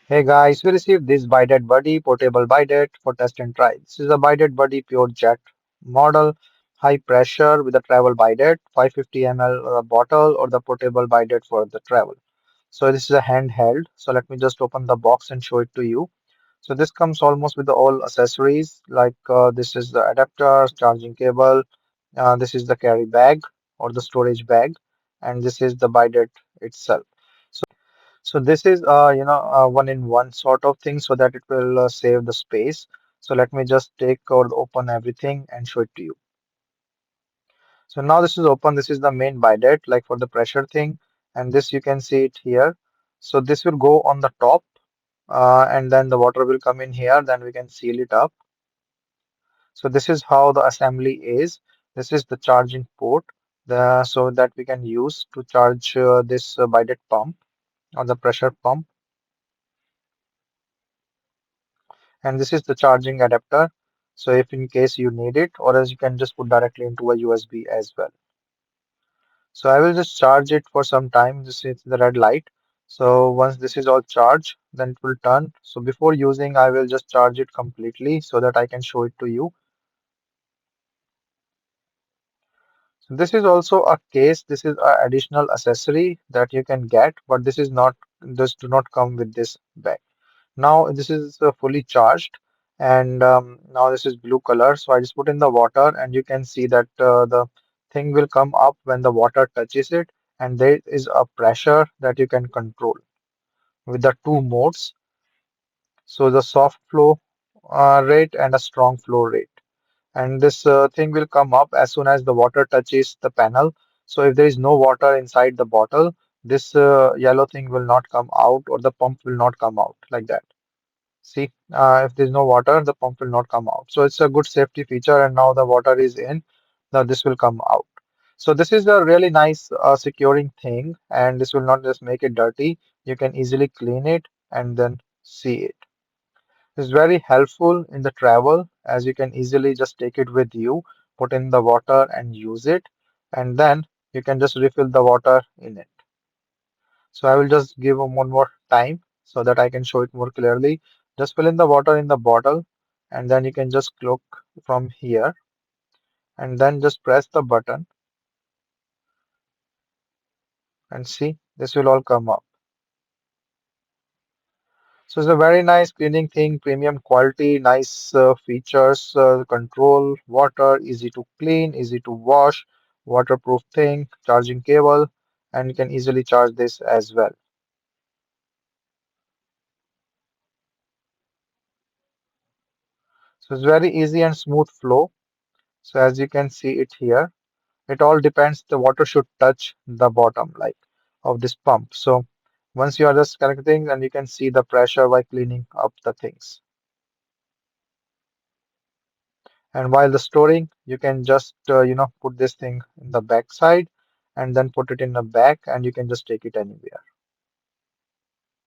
Hey guys, we received this Bidet Buddy portable Bidet for test and try. This is a Bidet Buddy PureJet model, high pressure with a travel Bidet, 550 ml bottle or the portable Bidet for the travel. So this is a handheld. So let me just open the box and show it to you. So this comes almost with the all accessories like this is the adapter, charging cable, this is the carry bag or the storage bag, and this is the Bidet itself. So this is one in one sort of thing so that it will save the space. So let me just take or open everything and show it to you. So now this is open. This is the main bidet like for the pressure thing, and this you can see it here. So this will go on the top, and then the water will come in here. Then we can seal it up. So this is how the assembly is. This is the charging port, so that we can use to charge this bidet pump or the pressure pump. And this is the charging adapter, so if in case you need it, or else you can just put directly into a USB as well. So I will just charge it for some time. This is the red light. So once this is all charged, then it will turn. So before using, I will just charge it completely so that I can show it to you. So this is also a case. This is an additional accessory that you can get, but this is not, this do not come with this bag. Now this is fully charged, and now this is blue color. So I just put in the water, and you can see that the thing will come up when the water touches it, and there is a pressure that you can control with the two modes. So the soft flow rate and a strong flow rate. And this thing will come up as soon as the water touches the panel. So if there is no water inside the bottle, this yellow thing will not come out, or the pump will not come out like that. See, if there's no water, the pump will not come out. So it's a good safety feature. And now the water is in, now this will come out. So this is a really nice securing thing, and this will not just make it dirty. You can easily clean it and then see it. It's very helpful in the travel, as you can easily just take it with you, put in the water and use it, and then you can just refill the water in it. So I will just give one more time so that I can show it more clearly. Just fill in the water in the bottle, and then you can just look from here, and then just press the button and see this will all come up. So it's a very nice cleaning thing, premium quality, nice features, control, water, easy to clean, easy to wash, waterproof thing, charging cable, and you can easily charge this as well. So it's very easy and smooth flow. So as you can see it here, it all depends. The water should touch the bottom like of this pump. So once you are just connecting, and you can see the pressure by cleaning up the things. And while the storing, you can just put this thing in the back side and then put it in the back, and you can just take it anywhere.